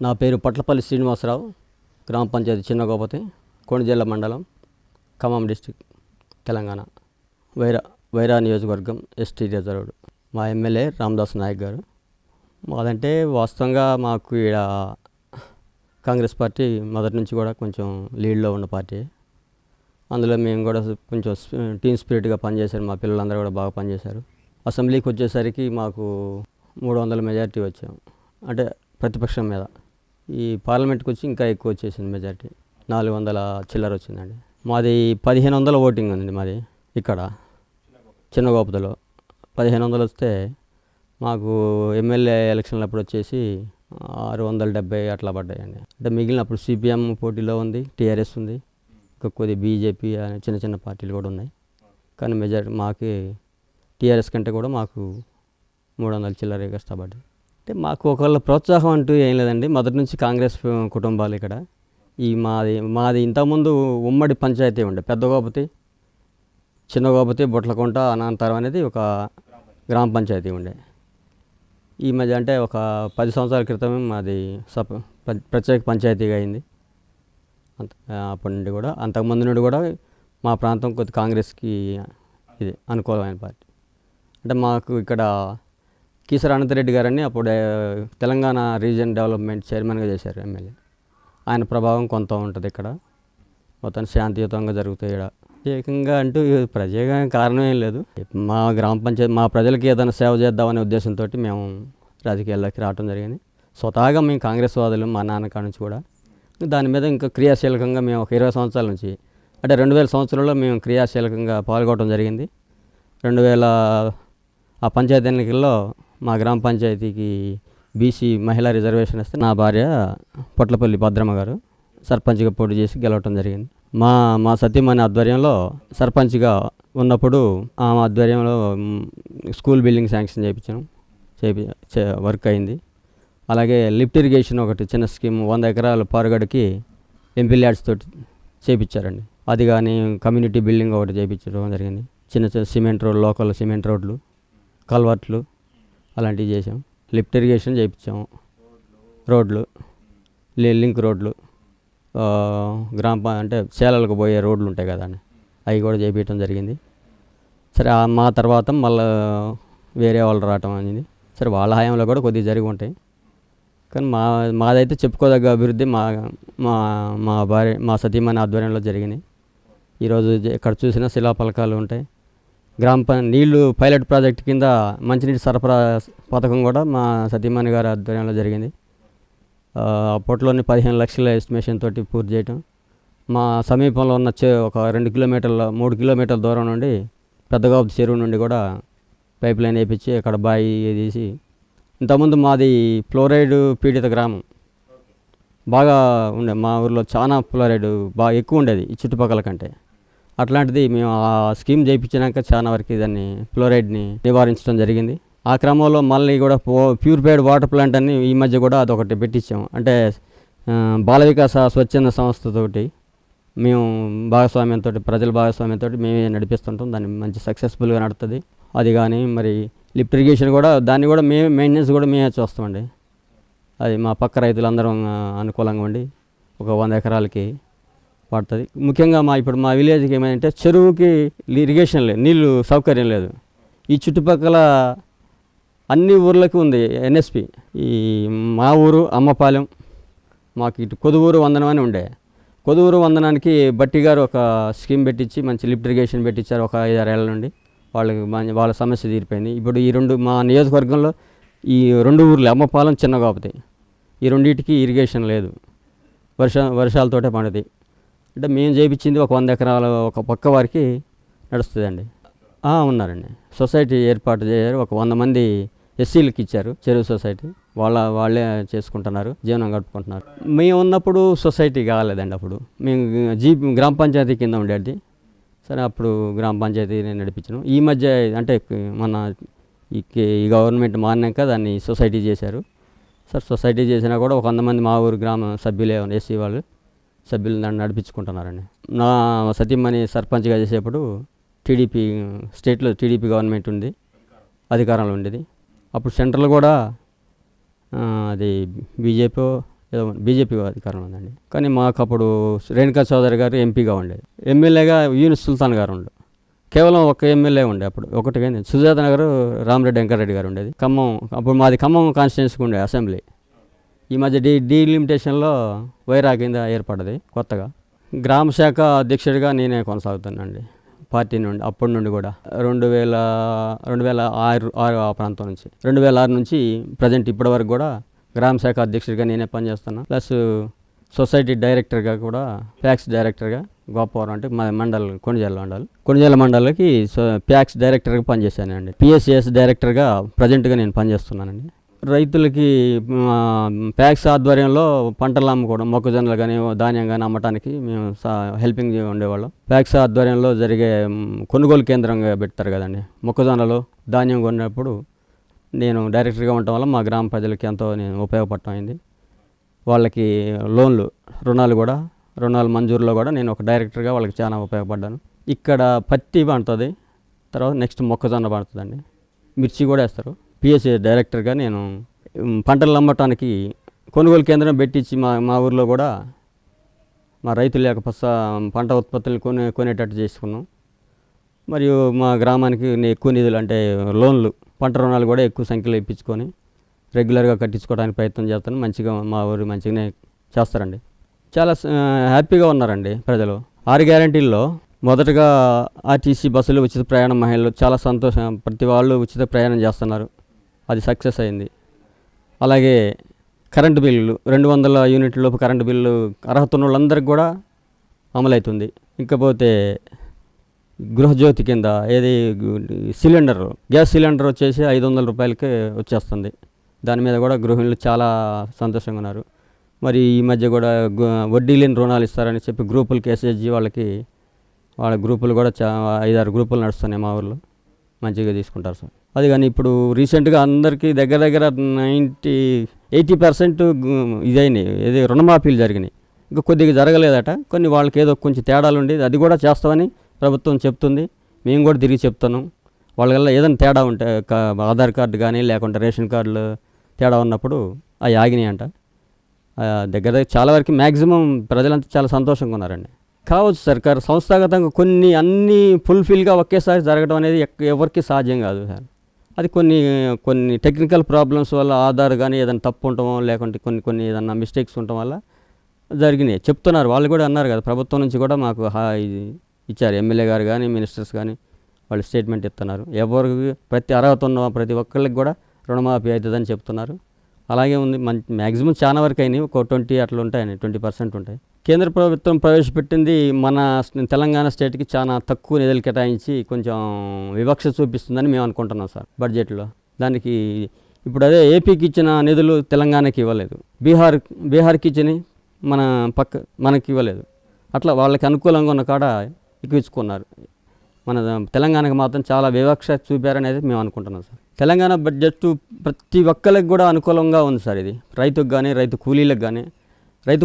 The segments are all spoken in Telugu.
నా పేరు పట్లపల్లి శ్రీనివాసరావు, గ్రామ పంచాయతీ చిన్నగోపతి, కొణిజెల్ల మండలం, ఖమ్మం డిస్టిక్, తెలంగాణ. వైరా నియోజకవర్గం, ఎస్టీ రిజర్వ్డ్. మా ఎమ్మెల్యే రామదాస్ నాయక్ గారు. మాదంటే వాస్తవంగా మాకు ఇక్కడ కాంగ్రెస్ పార్టీ మొదటి నుంచి కూడా కొంచెం లీడ్లో ఉన్న పార్టీ. అందులో మేము కూడా కొంచెం టీమ్ స్పిరిట్గా పనిచేశారు. మా పిల్లలందరూ కూడా బాగా పనిచేశారు. అసెంబ్లీకి వచ్చేసరికి మాకు 300 మెజార్టీ వచ్చాం, అంటే ప్రతిపక్షం మీద. ఈ పార్లమెంట్కి వచ్చి ఇంకా ఎక్కువ వచ్చేసింది మెజార్టీ, 400 చిల్లర వచ్చిందండి. మాది 1500 ఓటింగ్ ఉంది. మాది ఇక్కడ చిన్నగోపతిలో 1500 వస్తే మాకు ఎమ్మెల్యే ఎలక్షన్లు వచ్చేసి 670 అట్లా పడ్డాయండి. అంటే మిగిలినప్పుడు సిపిఎం పోటీలో ఉంది, టీఆర్ఎస్ ఉంది, ఇంకా కొద్ది బీజేపీ చిన్న చిన్న పార్టీలు కూడా ఉన్నాయి. కానీ మెజారిటీ మాకు టీఆర్ఎస్ కంటే కూడా మాకు 300 చిల్లర కష్టపడ్డాయి. అంటే మాకు ఒకళ్ళ ప్రోత్సాహం అంటూ ఏం లేదండి. మొదటి నుంచి కాంగ్రెస్ కుటుంబాలు ఇక్కడ. మాది ఇంతకుముందు ఉమ్మడి పంచాయతీ ఉండే, పెద్ద గోపతి, చిన్న గోపతి, బొట్లకుంట, అనంతరం అనేది ఒక గ్రామ పంచాయతీ ఉండే. ఈ మధ్య అంటే ఒక 10 సంవత్సరాల క్రితమే మాది ప్రత్యేక పంచాయతీగా అయింది. అప్పటి నుండి కూడా, అంతకుముందు నుండి కూడా మా ప్రాంతం కొద్ది కాంగ్రెస్కి ఇది అనుకూలమైన పార్టీ. అంటే మాకు ఇక్కడ కీసర అనంతరెడ్డి గారని అప్పుడు తెలంగాణ రీజియన్ డెవలప్మెంట్ చైర్మన్గా చేశారు ఎమ్మెల్యే. ఆయన ప్రభావం కొంత ఉంటుంది ఇక్కడ. మొత్తం శాంతియుతంగా జరుగుతాయి ఇక్కడ. ప్రత్యేకంగా అంటూ ప్రత్యేకంగా కారణం ఏం లేదు. మా గ్రామ పంచాయతీ మా ప్రజలకి ఏదైనా సేవ చేద్దామనే ఉద్దేశంతో మేము రాజకీయాల్లోకి రావడం జరిగింది. స్వతహాగా మేము కాంగ్రెస్ వాదులు, మా నాన్నకాడ నుంచి కూడా. దాని మీద ఇంకా క్రియాశీలకంగా మేము ఒక 20 సంవత్సరాల నుంచి, అంటే 2000 సంవత్సరంలో మేము క్రియాశీలకంగా పాల్గొనడం జరిగింది. 2000 ఆ పంచాయతీ ఎన్నికల్లో మా గ్రామ పంచాయతీకి బీసీ మహిళా రిజర్వేషన్ ఇస్తే నా భార్య పొట్లపల్లి భద్రమ్మ గారు సర్పంచ్గా పోటీ చేసి గెలవటం జరిగింది. మా సతీమణి ఆధ్వర్యంలో సర్పంచ్గా ఉన్నప్పుడు ఆమె ఆధ్వర్యంలో స్కూల్ బిల్డింగ్ శాంక్షన్ చేయించాం, వర్క్ అయింది. అలాగే లిఫ్ట్ ఇరిగేషన్ ఒకటి చిన్న స్కీమ్ 100 ఎకరాల పారుగడకి ఎంపీ ల్యాడ్స్ తోటి చేయించారండి. అది కానీ కమ్యూనిటీ బిల్డింగ్ ఒకటి చేయించడం జరిగింది. చిన్న చిన్న సిమెంట్ రోడ్లు, లోకల్ సిమెంట్ రోడ్లు, కల్వర్ట్లు అలాంటివి చేసాం. లిఫ్ట్ ఇరిగేషన్ చేయించాము, రోడ్లు, లింక్ రోడ్లు, అంటే సేలలకు పోయే రోడ్లు ఉంటాయి కదా అండి, అవి కూడా చేయించడం జరిగింది. సరే మా తర్వాత మళ్ళీ వేరే వాళ్ళు రావటం అనేది, సరే వాళ్ళ హయాంలో కూడా కొద్దిగా జరిగి ఉంటాయి. కానీ మాదైతే చెప్పుకోదగ్గ అభివృద్ధి మా భార్య, మా సతీమణి ఆధ్వర్యంలో జరిగినాయి. ఈరోజు ఎక్కడ చూసినా శిలాఫలకాలు ఉంటాయి. నీళ్లు పైలట్ ప్రాజెక్ట్ కింద మంచినీటి సరఫరా పథకం కూడా మా సతీమణి గారి ఆధ్వర్యంలో జరిగింది. అప్పట్లోనే 15 లక్షల ఎస్టిమేషన్ తోటి పూర్తి చేయటం. మా సమీపంలో ఉన్న ఒక 2 కిలోమీటర్ల 3 కిలోమీటర్ల దూరం నుండి పెద్దగోపతి చెరువు నుండి కూడా పైప్ లైన్ వేయించి అక్కడ బావి తీసి, ఇంతకుముందు మాది ఫ్లోరైడ్ పీడిత గ్రామం బాగా ఉండే. మా ఊర్లో చాలా ఫ్లోరైడ్ బాగా ఎక్కువ ఉండేది ఈ చుట్టుపక్కల కంటే. అట్లాంటిది మేము ఆ స్కీమ్ చేయించినాక చాలా వరకు దాన్ని ఫ్లోరైడ్ని నివారించడం జరిగింది. ఆ క్రమంలో మళ్ళీ కూడా ప్యూరిఫైడ్ వాటర్ ప్లాంట్ అని ఈ మధ్య కూడా అదొకటి పెట్టించాము. అంటే బాల వికాస స్వచ్ఛంద సంస్థతోటి మేము భాగస్వామ్యంతో, ప్రజల భాగస్వామ్యంతో మేమే నడిపిస్తుంటాం. దాన్ని మంచి సక్సెస్ఫుల్గా నడుస్తుంది. అది కానీ మరి లిఫ్ట్ ఇరిగేషన్ కూడా, దాన్ని కూడా మేమే మెయింటెనెన్స్ కూడా మేమే చూస్తామండి. అది మా పక్క రైతులందరం అనుకూలంగా ఉండి ఒక 100 ఎకరాలకి పడుతుంది. ముఖ్యంగా ఇప్పుడు మా విలేజ్కి ఏమైందంటే చెరువుకి ఇరిగేషన్ లేదు, నీళ్ళు సౌకర్యం లేదు. ఈ చుట్టుపక్కల అన్ని ఊర్లకి ఉంది ఎన్ఎస్పి. ఈ మా ఊరు అమ్మపాలెం, మాకు ఇటు కొదువూరు వందనం అని ఉండే. కొదువూరు వందనానికి బట్టి గారు ఒక స్కీమ్ పెట్టించి మంచి లిఫ్ట్ ఇరిగేషన్ పెట్టించారు ఒక 5-6 ఏళ్ళ నుండి. వాళ్ళ సమస్య తీరిపోయింది. ఇప్పుడు ఈ మా నియోజకవర్గంలో ఈ 2 ఊర్లు అమ్మపాలెం, చిన్నగోపతి, ఈ రెండింటికి ఇరిగేషన్ లేదు. వర్షాలతోటే పండుది. అంటే మేము చేయించింది ఒక 100 ఎకరాల ఒక పక్క వారికి నడుస్తుందండి. ఉన్నారండి, సొసైటీ ఏర్పాటు చేశారు. ఒక 100 మంది ఎస్సీలకు ఇచ్చారు చెరువు సొసైటీ. వాళ్ళే చేసుకుంటున్నారు, జీవనం గడుపుకుంటున్నారు. మేము ఉన్నప్పుడు సొసైటీ కాలేదండి. అప్పుడు మేము గ్రామ పంచాయతీ కింద ఉండేది. సరే అప్పుడు గ్రామ పంచాయతీని నడిపించడం. ఈ మధ్య అంటే మన ఈ గవర్నమెంట్ మారినాక దాన్ని సొసైటీ చేశారు. సార్ సొసైటీ చేసినా కూడా ఒక 100 మంది మా ఊరు గ్రామ సభ్యులే, ఎస్సీ వాళ్ళు సభ్యులు దాన్ని నడిపించుకుంటున్నారండి. నా సతీమణి సర్పంచ్గా చేసేప్పుడు స్టేట్లో టీడీపీ గవర్నమెంట్ ఉంది, అధికారంలో ఉండేది. అప్పుడు సెంట్రల్ కూడా అది బీజేపీ ఏదో బీజేపీ అధికారం ఉందండి. కానీ మాకు అప్పుడు రేణుకా చౌదరి గారు ఎంపీగా ఉండేది. ఎమ్మెల్యేగా యూనిస్ సుల్తాన్ గారు ఉండే. కేవలం ఒక ఎమ్మెల్యే ఉండే అప్పుడు, ఒకటి కానీ సుజాత నగర్ రామరెడ్డి వెంకటరెడ్డి గారు ఉండేది. ఖమ్మం అప్పుడు మాది ఖమ్మం కాన్స్టిట్యున్సీకి ఉండే అసెంబ్లీ. ఈ మధ్య డీలిమిటేషన్లో వైరా కింద ఏర్పడ్డది కొత్తగా. గ్రామ శాఖ అధ్యక్షుడిగా నేనే కొనసాగుతానండి పార్టీ నుండి. అప్పటి నుండి కూడా 2006 ఆ ప్రాంతం నుంచి 2006 నుంచి ప్రజెంట్ ఇప్పటి వరకు కూడా గ్రామ శాఖ అధ్యక్షుడిగా నేనే పనిచేస్తున్నా. ప్లస్ సొసైటీ డైరెక్టర్గా కూడా, ప్యాక్స్ డైరెక్టర్గా గోపవరం అంటే మా మండలం కొణిజల్ల మండలికి ప్యాక్స్ డైరెక్టర్గా పనిచేశానండి. పిఎస్సిఎస్ డైరెక్టర్గా ప్రజెంట్గా నేను పనిచేస్తున్నానండి. రైతులకి ప్యాక్స్ ఆధ్వర్యంలో పంటలు అమ్ముకోవడం, మొక్కజొన్నలు కానీ ధాన్యం కానీ అమ్మటానికి మేము హెల్పింగ్ ఉండేవాళ్ళం. ప్యాక్స్ ఆధ్వర్యంలో జరిగే కొనుగోలు కేంద్రంగా పెడతారు కదండి, మొక్కజొన్నలు ధాన్యం కొన్నప్పుడు నేను డైరెక్టర్గా ఉండటం వల్ల మా గ్రామ ప్రజలకి ఎంతో నేను ఉపయోగపడటం అయింది. వాళ్ళకి రుణాలు మంజూరులో కూడా నేను ఒక డైరెక్టర్గా వాళ్ళకి చాలా ఉపయోగపడ్డాను. ఇక్కడ పత్తి పండుతుంది, తర్వాత నెక్స్ట్ మొక్కజొన్న పండుతుందండి, మిర్చి కూడా వేస్తారు. పిఎస్సి డైరెక్టర్గా నేను పంటలు అమ్మటానికి కొనుగోలు కేంద్రం పెట్టించి మా ఊర్లో కూడా మా రైతుల యొక్క పంట ఉత్పత్తులు కొనేటట్టు చేసుకున్నాం. మరియు మా గ్రామానికి ఎక్కువ నిధులు అంటే లోన్లు, పంట రుణాలు కూడా ఎక్కువ సంఖ్యలో ఇప్పించుకొని రెగ్యులర్గా కట్టించుకోవడానికి ప్రయత్నం చేస్తాను. మంచిగా మా ఊరు మంచిగానే చేస్తారండి. చాలా హ్యాపీగా ఉన్నారండి ప్రజలు. 6 గ్యారంటీల్లో మొదటగా ఆర్టీసీ బస్సులు ఉచిత ప్రయాణం, మహిళలు చాలా సంతోషం, ప్రతి వాళ్ళు ఉచిత ప్రయాణం చేస్తున్నారు, అది సక్సెస్ అయింది. అలాగే కరెంటు బిల్లులు 200 యూనిట్ల లోపు కరెంటు బిల్లు అర్హత ఉన్న వాళ్ళందరికీ కూడా అమలవుతుంది. ఇంకపోతే గృహజ్యోతి కింద గ్యాస్ సిలిండర్ వచ్చేసి 500 రూపాయలకే వచ్చేస్తుంది. దాని మీద కూడా గృహిణులు చాలా సంతోషంగా ఉన్నారు. మరి ఈ మధ్య కూడా వడ్డీ లేని రుణాలు ఇస్తారని చెప్పి గ్రూపులకి ఎస్హెచ్జి వాళ్ళ గ్రూపులు కూడా 5-6 గ్రూపులు నడుస్తున్నాయి మా ఊర్లో, మంచిగా తీసుకుంటారు సార్. అది కానీ ఇప్పుడు రీసెంట్గా అందరికీ దగ్గర 80% ఇదైనాయి, రుణమాఫీలు జరిగినాయి. ఇంకా కొద్దిగా జరగలేదట, కొన్ని వాళ్ళకి ఏదో కొంచెం తేడాలు ఉండేది, అది కూడా చేస్తామని ప్రభుత్వం చెప్తుంది. మేము కూడా తిరిగి చెప్తాను. వాళ్ళ వల్ల ఏదైనా తేడా ఉంటే ఆధార్ కార్డు కానీ లేకుంటే రేషన్ కార్డులు తేడా ఉన్నప్పుడు అవి ఆగినాయి అంట. దగ్గర చాలా వరకు మ్యాక్సిమం ప్రజలంతా చాలా సంతోషంగా ఉన్నారండి. కావచ్చు సార్, సంస్థాగతంగా అన్నీ ఫుల్ఫిల్గా ఒకేసారి జరగడం అనేది ఎవరికి సాధ్యం కాదు సార్. అది కొన్ని టెక్నికల్ ప్రాబ్లమ్స్ వల్ల ఆధార్ కానీ ఏదైనా తప్పు ఉండటమో లేకుంటే కొన్ని ఏదైనా మిస్టేక్స్ ఉండటం వల్ల జరిగినాయి చెప్తున్నారు. వాళ్ళు కూడా అన్నారు కదా, ప్రభుత్వం నుంచి కూడా మాకు ఇచ్చారు, ఎమ్మెల్యే గారు కానీ మినిస్టర్స్ కానీ వాళ్ళు స్టేట్మెంట్ ఇస్తున్నారు. ఎవరికి ప్రతి అర్హత ఉన్న ప్రతి ఒక్కళ్ళకి కూడా రుణమాఫీ అవుతుందని చెప్తున్నారు. అలాగే ఉంది, మ్యాక్సిమం చాలా వరకు అయినాయి, ఒక 20 అట్లా ఉంటాయని, 20% ఉంటాయి. కేంద్ర ప్రభుత్వం ప్రవేశపెట్టింది మన తెలంగాణ స్టేట్కి చాలా తక్కువ నిధులు కేటాయించి కొంచెం వివక్ష చూపిస్తుందని మేము అనుకుంటున్నాం సార్ బడ్జెట్లో. దానికి ఇప్పుడు అదే ఏపీకి ఇచ్చిన నిధులు తెలంగాణకి ఇవ్వలేదు, బీహార్కి ఇచ్చినవి మనకి ఇవ్వలేదు. అట్లా వాళ్ళకి అనుకూలంగా ఉన్న కాడ ఎక్కువించుకున్నారు. మన తెలంగాణకు మాత్రం చాలా వివక్ష చూపారనేది మేము అనుకుంటున్నాం సార్. తెలంగాణ బడ్జెట్ ప్రతి ఒక్కరికి కూడా అనుకూలంగా ఉంది సార్. ఇది రైతుకు కానీ, రైతు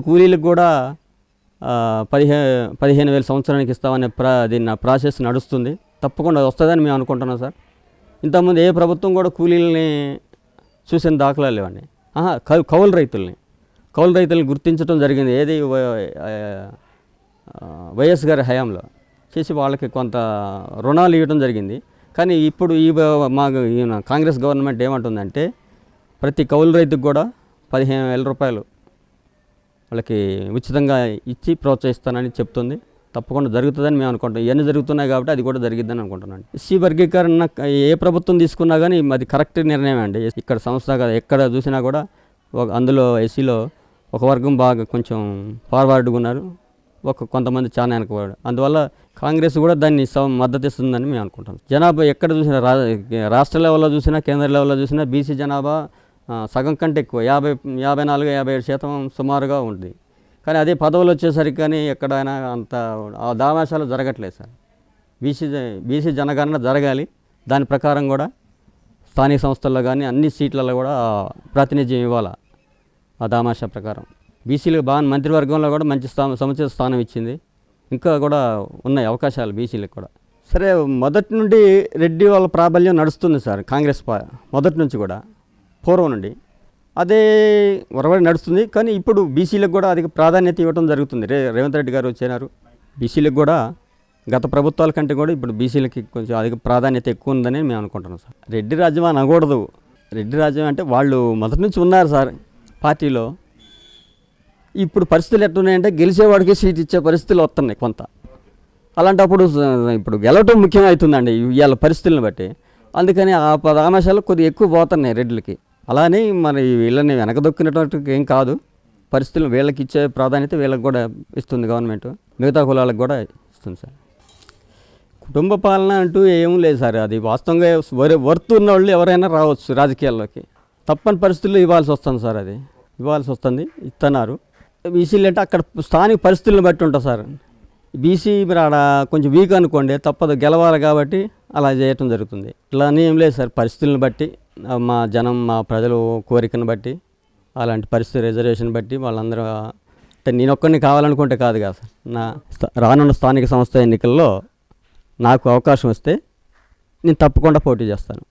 కూలీలకు కూడా 15,000 సంవత్సరానికి ఇస్తామనే దీన్ని ప్రాసెస్ నడుస్తుంది. తప్పకుండా వస్తుందని మేము అనుకుంటున్నాం సార్. ఇంతకుముందు ఏ ప్రభుత్వం కూడా కూలీలని చూసిన దాఖలాలు లేవండి. కౌలు రైతుల్ని గుర్తించడం జరిగింది. వైఎస్ గారి హయాంలో చేసి వాళ్ళకి కొంత రుణాలు ఇవ్వడం జరిగింది. కానీ ఇప్పుడు కాంగ్రెస్ గవర్నమెంట్ ఏమంటుందంటే ప్రతి కౌలు రైతుకు కూడా 15,000 రూపాయలు వాళ్ళకి ఉచితంగా ఇచ్చి ప్రోత్సహిస్తానని చెప్తుంది. తప్పకుండా జరుగుతుందని మేము అనుకుంటాం. ఇవన్నీ జరుగుతున్నాయి కాబట్టి అది కూడా జరిగిద్దని అనుకుంటున్నాను. ఎస్సీ వర్గీకరణ ఏ ప్రభుత్వం తీసుకున్నా కానీ అది కరెక్ట్ నిర్ణయం అండి. ఇక్కడ ఎక్కడ చూసినా కూడా అందులో ఎస్సీలో ఒక వర్గం బాగా కొంచెం ఫార్వర్డ్గా ఉన్నారు, కొంతమంది చాలా వెనకబడ్డారు. అందువల్ల కాంగ్రెస్ కూడా దాన్ని మద్దతు ఇస్తుందని మేము అనుకుంటాం. జనాభా ఎక్కడ చూసినా రాష్ట్ర లెవెల్లో చూసినా కేంద్ర లెవెల్లో చూసినా బీసీ జనాభా సగం కంటే ఎక్కువ, 54-57% సుమారుగా ఉంది. కానీ అదే పదవులు వచ్చేసరికి కానీ ఎక్కడైనా అంత దామాషాలు జరగట్లేదు సార్. బీసీ జనగణన జరగాలి, దాని ప్రకారం కూడా స్థానిక సంస్థల్లో కానీ అన్ని సీట్లలో కూడా ప్రాతినిధ్యం ఇవ్వాలి. ఆ దామాషా ప్రకారం బీసీలకు బాగా మంత్రివర్గంలో కూడా మంచి సముచిత స్థానం ఇచ్చింది. ఇంకా కూడా ఉన్నాయి అవకాశాలు బీసీలకు కూడా. సరే, మొదటి నుండి రెడ్డి వాళ్ళ ప్రాబల్యం నడుస్తుంది సార్ కాంగ్రెస్ మొదటి నుంచి కూడా, పూర్వం నుండి. అదే ఒరవడి నడుస్తుంది. కానీ ఇప్పుడు బీసీలకు కూడా అధిక ప్రాధాన్యత ఇవ్వడం జరుగుతుంది. రేవంత్ రెడ్డి గారు వచ్చినారు, బీసీలకు కూడా గత ప్రభుత్వాల కంటే కూడా ఇప్పుడు బీసీలకి కొంచెం అధిక ప్రాధాన్యత ఎక్కువ ఉందని మేము అనుకుంటున్నాం సార్. రెడ్డి రాజ్యం అనకూడదు. రెడ్డి రాజ్యం అంటే వాళ్ళు మొదటి నుంచి ఉన్నారు సార్ పార్టీలో. ఇప్పుడు పరిస్థితులు ఎట్టున్నాయంటే గెలిచేవాడికి సీట్ ఇచ్చే పరిస్థితులు వస్తున్నాయి కొంత. అలాంటప్పుడు ఇప్పుడు గెలవటం ముఖ్యమవుతుందండి ఇవాళ పరిస్థితులను బట్టి. అందుకని ఆ పరామర్శాలు కొద్దిగా ఎక్కువ పోతున్నాయి రెడ్లకి. అలానే మరి వీళ్ళని వెనకదొక్కినట్టు ఏం కాదు. పరిస్థితులు వీళ్ళకి ఇచ్చే ప్రాధాన్యత వీళ్ళకి కూడా ఇస్తుంది గవర్నమెంట్, మిగతా కులాలకు కూడా ఇస్తుంది సార్. కుటుంబ పాలన అంటూ ఏం లేదు సార్. అది వాస్తవంగా వర్త్ ఉన్న వాళ్ళు ఎవరైనా రావచ్చు రాజకీయాల్లోకి. తప్పని పరిస్థితుల్లో ఇవ్వాల్సి వస్తుంది సార్. అది ఇవ్వాల్సి వస్తుంది, ఇస్తున్నారు. బీసీలు అంటే అక్కడ స్థానిక పరిస్థితులను బట్టి ఉంటుంది సార్. బీసీ మరి ఆడ కొంచెం వీక్ అనుకోండి, తప్పదు, గెలవాలి కాబట్టి అలా చేయటం జరుగుతుంది. ఇట్లా అని ఏం లేదు సార్. పరిస్థితులను బట్టి మా జనం, మా ప్రజలు కోరికను బట్టి, అలాంటి పరిస్థితి రిజర్వేషన్ బట్టి వాళ్ళందరూ, అంటే నేను ఒక్కరిని కావాలనుకుంటే కాదు కదా సార్. నా రానున్న స్థానిక సంస్థ ఎన్నికల్లో నాకు అవకాశం వస్తే నేను తప్పకుండా పోటీ చేస్తాను.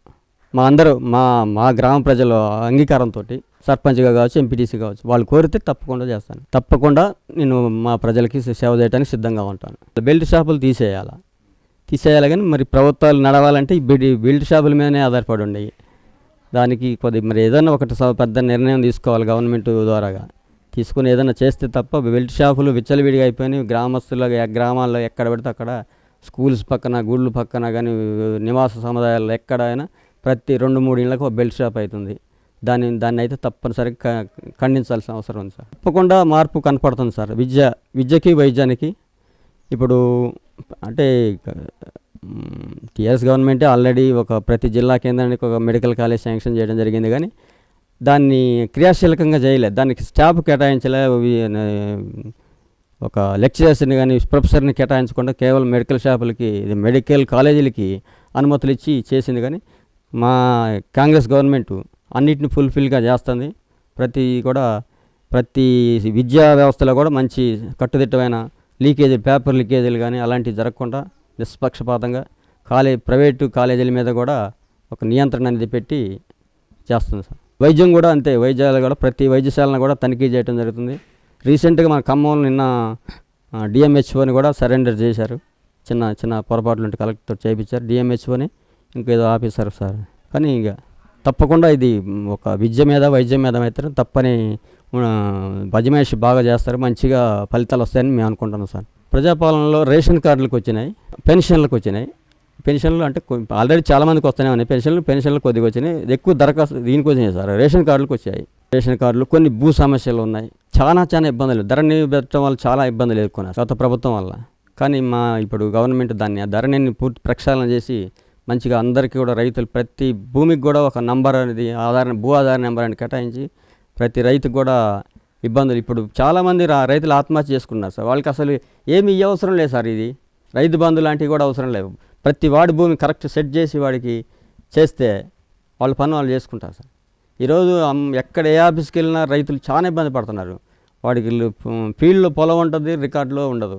మా గ్రామ ప్రజల అంగీకారంతో సర్పంచ్గా కావచ్చు, ఎంపీటీసీ కావచ్చు, వాళ్ళు కోరితే తప్పకుండా చేస్తాను. తప్పకుండా నేను మా ప్రజలకి సేవ చేయడానికి సిద్ధంగా ఉంటాను. బెల్ట్ షాపులు తీసేయాలి కానీ మరి ప్రభుత్వాలు నడవాలంటే బెల్ట్ షాపుల మీదనే ఆధారపడి ఉండేవి. దానికి మరి ఏదైనా ఒకటి పెద్ద నిర్ణయం తీసుకోవాలి గవర్నమెంట్ ద్వారాగా. తీసుకుని ఏదైనా చేస్తే తప్ప బెల్ట్ షాపులు విచ్చలవిడిగా అయిపోయినాయి. గ్రామాల్లో ఎక్కడ పడితే అక్కడ, స్కూల్స్ పక్కన, గుళ్ళు పక్కన కానీ, నివాస సముదాయాల్లో ఎక్కడైనా ప్రతి 2-3 ఇళ్ళకు బెల్ట్ షాప్ అవుతుంది. దాన్ని అయితే తప్పనిసరిగా ఖండించాల్సిన అవసరం ఉంది సార్. తప్పకుండా మార్పు కనపడుతుంది సార్. విద్యకి వైద్యానికి ఇప్పుడు అంటే టీఆర్ఎస్ గవర్నమెంటే ఆల్రెడీ ప్రతి జిల్లా కేంద్రానికి ఒక మెడికల్ కాలేజ్ శాంక్షన్ చేయడం జరిగింది. కానీ దాన్ని క్రియాశీలకంగా చేయలేదు. దానికి స్టాఫ్ కేటాయించలే. ఒక లెక్చరర్స్ని కానీ ప్రొఫెసర్ని కేటాయించకుండా కేవలం మెడికల్ కాలేజీలకి అనుమతులు ఇచ్చి చేసింది. కానీ మా కాంగ్రెస్ గవర్నమెంట్ అన్నిటిని ఫుల్ఫిల్గా చేస్తుంది. ప్రతి విద్యా వ్యవస్థలో కూడా మంచి కట్టుదిట్టమైన పేపర్ లీకేజీలు కానీ అలాంటివి జరగకుండా నిష్పక్షపాతంగా ప్రైవేటు కాలేజీల మీద కూడా ఒక నియంత్రణ అనేది పెట్టి చేస్తుంది సార్. వైద్యం కూడా అంతే. వైద్యాలు కూడా ప్రతి వైద్యశాలను కూడా తనిఖీ చేయడం జరుగుతుంది. రీసెంట్గా మన ఖమ్మంలో నిన్న డిఎంహెచ్ఓని కూడా సరెండర్ చేశారు. చిన్న పొరపాట్లు ఉంటే కలెక్టర్తో చేయించారు. డిఎంహెచ్ఓని ఇంకేదో ఆఫీసర్ సార్. కానీ ఇక తప్పకుండా ఇది ఒక వైద్యం మీద మాత్రం తప్పని బజమాయిషి బాగా చేస్తారు. మంచిగా ఫలితాలు వస్తాయని మేము అనుకుంటున్నాం సార్. ప్రజాపాలనలో రేషన్ కార్డులకు వచ్చినాయి, పెన్షన్లకు వచ్చినాయి. పెన్షన్లు అంటే ఆల్రెడీ చాలామందికి వస్తూనే ఉన్నాయి. పెన్షన్లు కొద్దిగా వచ్చినాయి. ఎక్కువ దరఖాస్తు దీనికి వచ్చినాయి సార్. రేషన్ కార్డులకు వచ్చాయి. రేషన్ కార్డులు కొన్ని భూ సమస్యలు ఉన్నాయి. చాలా ఇబ్బందులు, ధరణి పెట్టడం వల్ల చాలా ఇబ్బందులు ఎదుర్కొన్నారు గత ప్రభుత్వం వల్ల. కానీ ఇప్పుడు గవర్నమెంట్ ధరణిని పూర్తి ప్రక్షాళన చేసి మంచిగా అందరికీ కూడా రైతులు ప్రతి భూమికి కూడా ఒక నంబర్ అనేది భూ ఆధార నెంబర్ అని కేటాయించి ప్రతి రైతుకు కూడా ఇబ్బందులు. ఇప్పుడు చాలామంది రైతులు ఆత్మహత్య చేసుకున్నారు సార్. వాళ్ళకి అసలు ఏమి అవసరం లేదు సార్. ఇది రైతు బంధు లాంటివి కూడా అవసరం లేవు. ప్రతి వాడి భూమి కరెక్ట్ సెట్ చేసి వాడికి చేస్తే వాళ్ళ పని వాళ్ళు చేసుకుంటారు సార్. ఈరోజు ఎక్కడ ఏ ఆఫీస్కి వెళ్ళినా రైతులు చాలా ఇబ్బంది పడుతున్నారు. వాడికి ఫీల్డ్లో పొలం ఉంటుంది, రికార్డులో ఉండదు.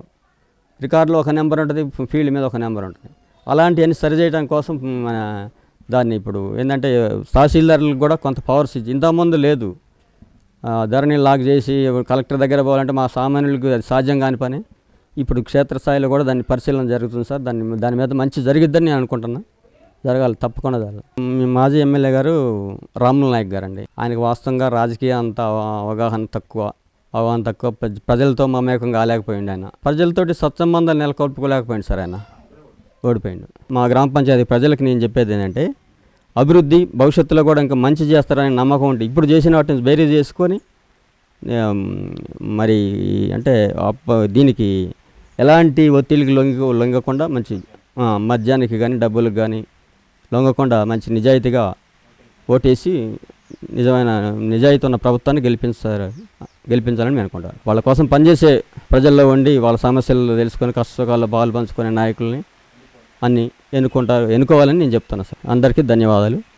రికార్డులో ఒక నెంబర్ ఉంటుంది, ఫీల్డ్ మీద ఒక నెంబర్ ఉంటుంది. అలాంటివన్నీ సరిచేయడం కోసం దాన్ని ఇప్పుడు ఏంటంటే తహసీల్దారులకు కూడా కొంత పవర్స్ ఇచ్చి, ఇంతకుముందు లేదు. ధరణి లాక్ చేసి కలెక్టర్ దగ్గర పోవాలంటే మా సామాన్యులకు అది సాధ్యం కాని పని. ఇప్పుడు క్షేత్రస్థాయిలో కూడా దాన్ని పరిశీలన జరుగుతుంది సార్. దాని మీద మంచి జరిగిద్దని నేను అనుకుంటున్నా. జరగాలి, తప్పకుండా జరగాలి. మాజీ ఎమ్మెల్యే గారు రాముల నాయక్ గారు అండి. ఆయనకు వాస్తవంగా రాజకీయ అవగాహన తక్కువ. ప్రజలతో మమేకం కాలేకపోయింది. ఆయన ప్రజలతోటి సత్సంబంధాలు నెలకొల్పుకోలేకపోయింది సార్. ఆయన ఓడిపోయిండు. మా గ్రామ పంచాయతీ ప్రజలకు నేను చెప్పేది ఏంటంటే అభివృద్ధి భవిష్యత్తులో కూడా ఇంకా మంచి చేస్తారని నమ్మకం ఉంటే ఇప్పుడు చేసిన వాటిని బేరీ చేసుకొని మరి అంటే దీనికి ఎలాంటి ఒత్తిడికి లొంగకుండా మంచి మద్యానికి కానీ డబ్బులకు కానీ లొంగకుండా మంచి నిజాయితీగా ఓటేసి నిజాయితీ ఉన్న ప్రభుత్వాన్ని గెలిపించాలని నేను అనుకుంటాను. వాళ్ళ కోసం పనిచేసే ప్రజల్లో ఉండి వాళ్ళ సమస్యలు తెలుసుకొని కష్టసుఖాల్లో పాలు పంచుకునే నాయకుల్ని ఎన్నుకోవాలని నేను చెప్తాను సార్. అందరికీ ధన్యవాదాలు.